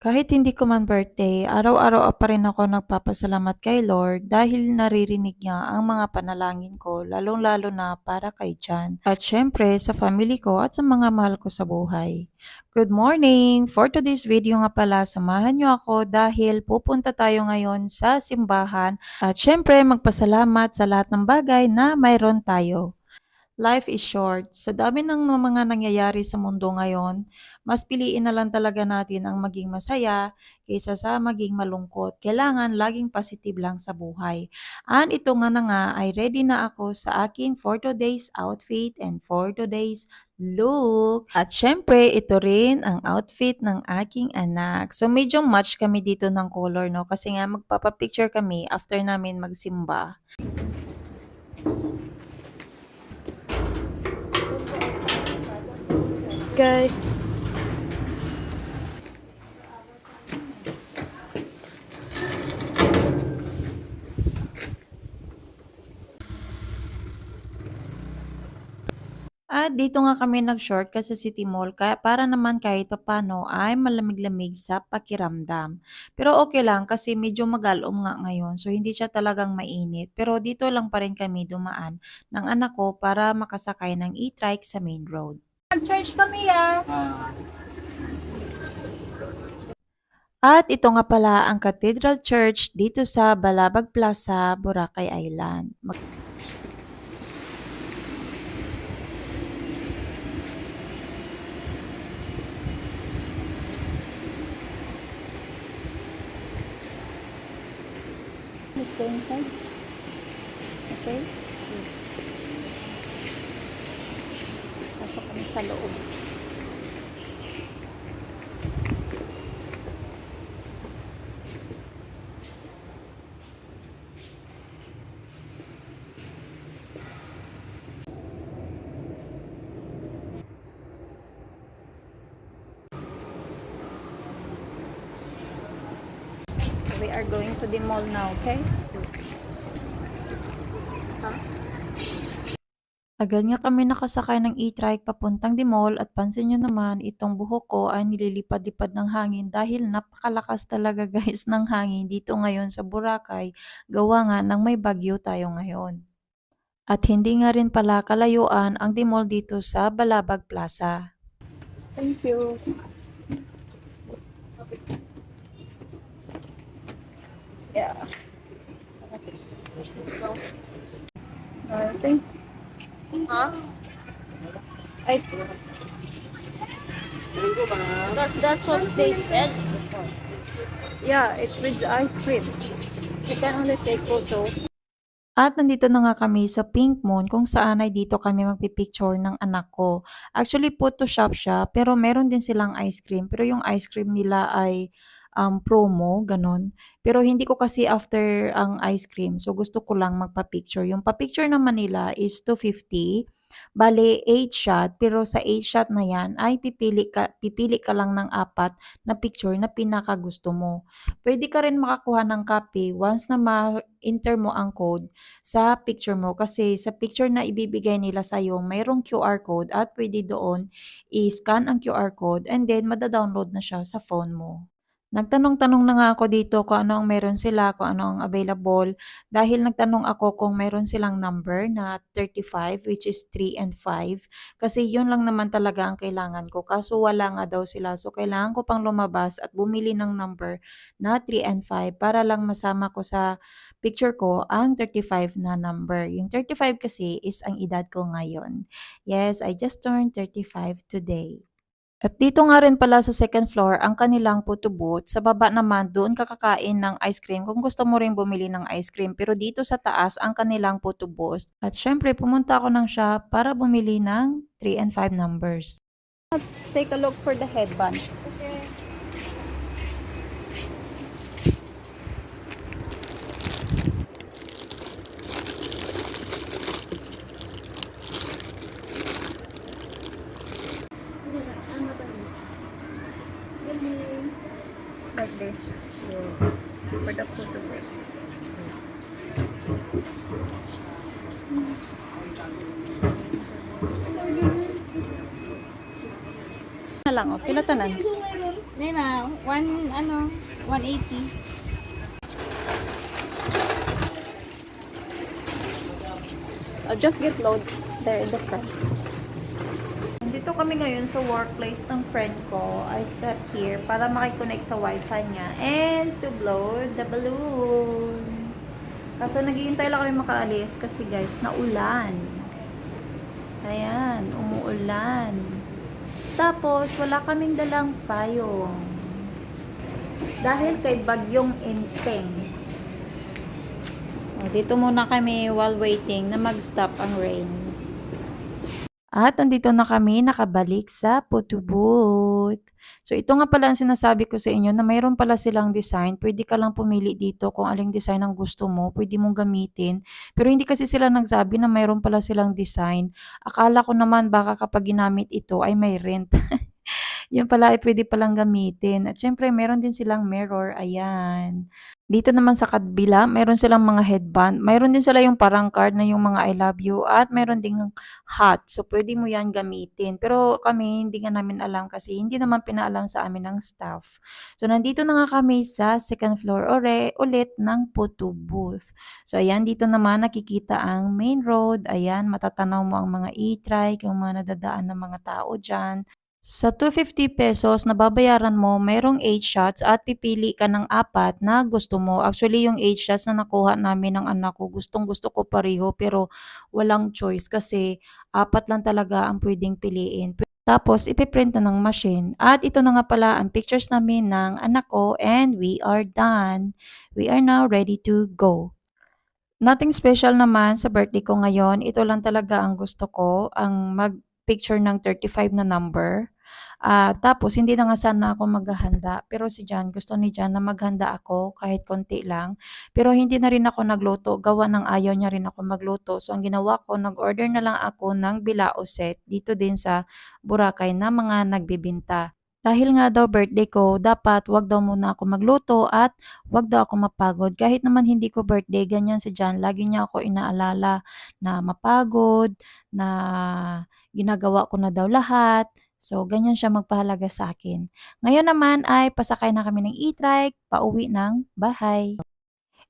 Kahit hindi ko man birthday, araw-araw pa rin ako nagpapasalamat kay Lord dahil naririnig niya ang mga panalangin ko, lalong-lalo na para kay Jan. At syempre sa family ko at sa mga mahal ko sa buhay. Good morning! For today's video nga pala, samahan niyo ako dahil pupunta tayo ngayon sa simbahan at syempre magpasalamat sa lahat ng bagay na mayroon tayo. Life is short. Sa dami ng mga nangyayari sa mundo ngayon, mas piliin na lang talaga natin ang maging masaya kaysa sa maging malungkot. Kailangan laging positive lang sa buhay. And ito nga na nga ay ready na ako sa aking for today's outfit and for today's look. At syempre, ito rin ang outfit ng aking anak. So medyo match kami dito ng color, no? Kasi nga magpapapicture kami after namin magsimba. Okay. At dito nga kami nag-short kasi City Mall kaya para naman kahit papano ay malamig-lamig sa pakiramdam. Pero okay lang kasi medyo magalom nga ngayon so hindi siya talagang mainit. Pero dito lang pa rin kami dumaan ng anak ko para makasakay ng e-trike sa main road. Nag-charge kami ah. At ito nga pala ang Cathedral Church dito sa Balabag Plaza, Boracay Island. Let's go inside. Okay? Pasok kami sa loob. We are going to the mall now, okay? Agad nga kami nakasakay ng e-trike papuntang the mall at pansin nyo naman itong buhok ko ay nililipad-lipad ng hangin dahil napakalakas talaga guys ng hangin dito ngayon sa Boracay gawa nga ng may bagyo tayo ngayon. At hindi nga rin pala kalayuan ang the mall dito sa Balabag Plaza. Thank you. Yeah. Let's go. Thank you. Huh? That's what they said. Yeah, it's with ice cream. You can only take photos. At nandito na nga kami sa Pink Moon kung saan ay dito kami magpipicture ng anak ko. Actually, Photoshop siya pero meron din silang ice cream. Pero yung ice cream nila ay promo, ganon. Pero hindi ko kasi after ang ice cream. So gusto ko lang magpa-picture. Yung pa-picture naman nila is 250. Bale, 8 shot. Pero sa 8 shot na yan ay pipili ka lang ng apat na picture na pinaka gusto mo. Pwede ka rin makakuha ng copy once na ma-enter mo ang code sa picture mo kasi sa picture na ibibigay nila sa'yo, mayroong QR code at pwede doon i-scan ang QR code and then mada-download na siya sa phone mo. Nagtanong-tanong na nga ako dito kung ano ang meron sila, kung ano ang available dahil nagtanong ako kung meron silang number na 35 which is 3 and 5 kasi yun lang naman talaga ang kailangan ko kaso wala nga daw sila so kailangan ko pang lumabas at bumili ng number na 3 and 5 para lang masama ko sa picture ko ang 35 na number. Yung 35 kasi is ang edad ko ngayon. Yes, I just turned 35 today. At dito nga rin pala sa second floor ang kanilang photo booth. Sa baba naman doon ka kakain ng ice cream kung gusto mo rin bumili ng ice cream. Pero dito sa taas ang kanilang photo booth. At syempre pumunta ako ng shop para bumili ng 3 and 5 numbers. Take a look for the headband. Okay. Like this. So, for the photo booth. Na lang, oh, pila tanan. Nina, 180. I'll just get load there in the front. Dito kami ngayon sa workplace ng friend ko. I step here para makiconnect sa wifi niya and to blow the balloon. Kaso naghihintay lang kami makaalis kasi guys, naulan. Ayan, umuulan. Tapos, wala kaming dalang payong. Dahil kay Bagyong Enteng. O, dito muna kami while waiting na mag-stop ang rain. At andito na kami nakabalik sa Putubut. So ito nga pala ang sinasabi ko sa inyo na mayroon pala silang design. Pwede ka lang pumili dito kung aling design ang gusto mo. Pwede mong gamitin. Pero hindi kasi sila nagsabi na mayroon pala silang design. Akala ko naman baka kapag ginamit ito ay may rent. Yun pala ay pwede palang gamitin. At syempre, meron din silang mirror. Ayan. Dito naman sa kabila, meron silang mga headband. Meron din sila yung parang card na yung mga I love you. At meron ding hat. So, pwede mo yan gamitin. Pero kami, hindi nga namin alam kasi hindi naman pinaalam sa amin ng staff. So, nandito na nga kami sa second floor ulit ng photo booth. So, ayan, dito naman nakikita ang main road. Ayan, matatanaw mo ang mga e-trike, yung mga nadadaan ng mga tao dyan. Sa 250 pesos na babayaran mo, mayroong 8 shots at pipili ka ng apat na gusto mo. Actually, yung 8 shots na nakuha namin ng anak ko, gustong gusto ko pareho pero walang choice kasi apat lang talaga ang pwedeng piliin. Tapos, ipiprint na ng machine. At ito na nga pala ang pictures namin ng anak ko and we are done. We are now ready to go. Nothing special naman sa birthday ko ngayon. Ito lang talaga ang gusto ko, ang mag-picture ng 35 na number. Tapos hindi na nga sana ako maghahanda. Pero si Jan, gusto ni Jan na maghanda ako kahit konti lang. Pero hindi na rin ako nagluto. Gawa ng ayaw niya rin ako magluto. So ang ginawa ko, nag-order na lang ako ng bilao set dito din sa Boracay na mga nagbibinta. Dahil nga daw birthday ko, dapat wag daw muna ako magluto at wag daw ako mapagod. Kahit naman hindi ko birthday, ganyan si John. Lagi niya ako inaalala na mapagod, na ginagawa ko na daw lahat. So, ganyan siya magpahalaga sa akin. Ngayon naman ay pasakay na kami ng e-trike, pauwi ng bahay.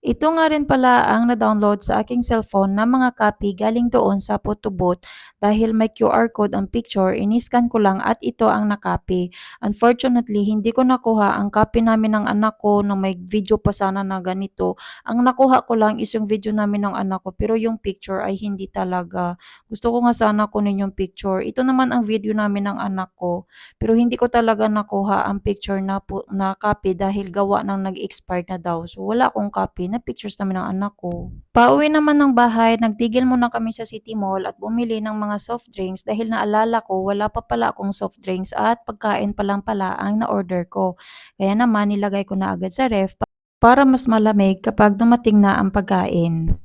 Ito nga rin pala ang na-download sa aking cellphone na mga copy galing doon sa Photobooth dahil may QR code ang picture, iniscan ko lang at ito ang nakopy. Unfortunately, hindi ko nakuha ang copy namin ng anak ko na may video pa sana na ganito. Ang nakuha ko lang is yung video namin ng anak ko pero yung picture ay hindi talaga. Gusto ko nga sana kunin yung picture. Ito naman ang video namin ng anak ko pero hindi ko talaga nakuha ang picture na copy dahil gawa ng nag-expired na daw. So wala akong copy na pictures namin ng anak ko. Pauwi naman ng bahay, nagtigil muna kami sa City Mall at bumili ng mga soft drinks dahil naalala ko wala pa pala akong soft drinks at pagkain pa lang pala ang na-order ko. Kaya naman nilagay ko na agad sa ref para mas malamig kapag dumating na ang pagkain.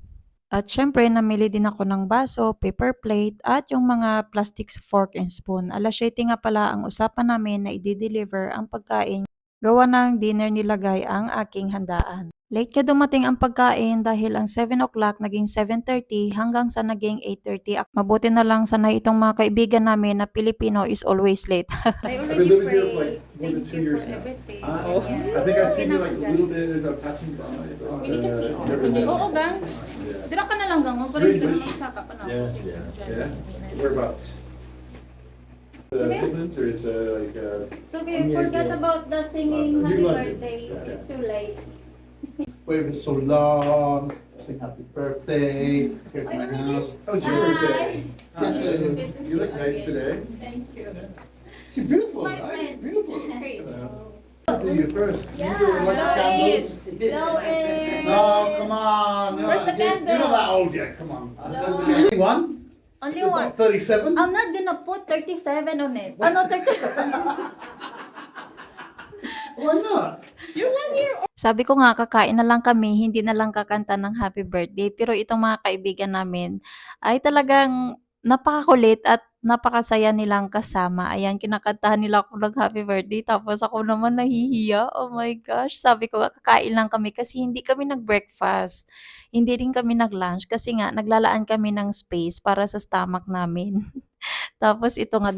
At syempre, namili din ako ng baso, paper plate, at yung mga plastic fork and spoon. Alas 7 nga pala ang usapan namin na i-deliver ang pagkain. Gawa ng dinner nilagay ang aking handaan. Late ka dumating ang pagkain dahil ang 7 o'clock naging 7:30 hanggang sa naging 8:30. Mabuti na lang sanay itong mga kaibigan namin na Pilipino is always late. I I've been already living here for prayed. like more than Thank 2 you years for now. everything. Oh, I think I've seen you like a little bit as I'm passing by. Pwede kasi. Never met. Oo, gang. Yeah. Dira ka na lang, gang. Pwede Very ka English. naman saka pa na. Yeah. Whereabouts? Finland or is like So we forgot about the singing New happy London. birthday. Yeah. It's too late. Wave it so long, sing happy birthday, get my house. How was your birthday? Good to see You look nice again. today. Thank you. She's beautiful, My right? friend. Beautiful. Chris. Do you first. Yeah, You were like blow candles. it. Blow it. No, come on. Where's the candle? You're not that old yet, come on. No. Only one? Only It's one. not 37? I'm not gonna put 37 on it. Oh, no, 30. Why not? You're 1 year old. Sabi ko nga, kakain na lang kami, hindi na lang kakanta ng happy birthday. Pero itong mga kaibigan namin ay talagang napakakulit at napakasaya nilang kasama. Ayan, kinakantahan nila ako ng happy birthday tapos ako naman nahihiya. Oh my gosh, sabi ko kakain lang kami kasi hindi kami nag-breakfast. Hindi rin kami nag-lunch kasi nga naglalaan kami ng space para sa stomach namin. Tapos ito nga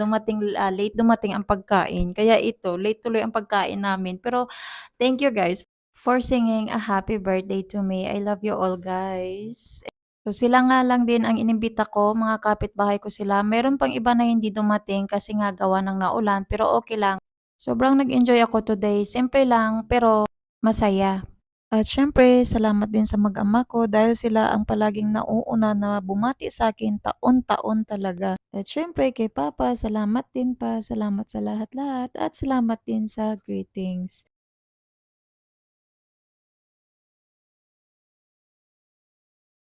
late dumating ang pagkain. Kaya ito, late tuloy ang pagkain namin. Pero thank you guys for singing a happy birthday to me. I love you all guys. So sila nga lang din ang inimbita ko, mga kapitbahay ko sila. Meron pang iba na hindi dumating kasi nga gawa ng naulan pero okay lang. Sobrang nag-enjoy ako today. Simple lang pero masaya. At syempre, salamat din sa mag-ama ko dahil sila ang palaging nauuna na bumati sa akin taon-taon talaga. At syempre kay Papa, salamat din pa, salamat sa lahat-lahat at salamat din sa greetings.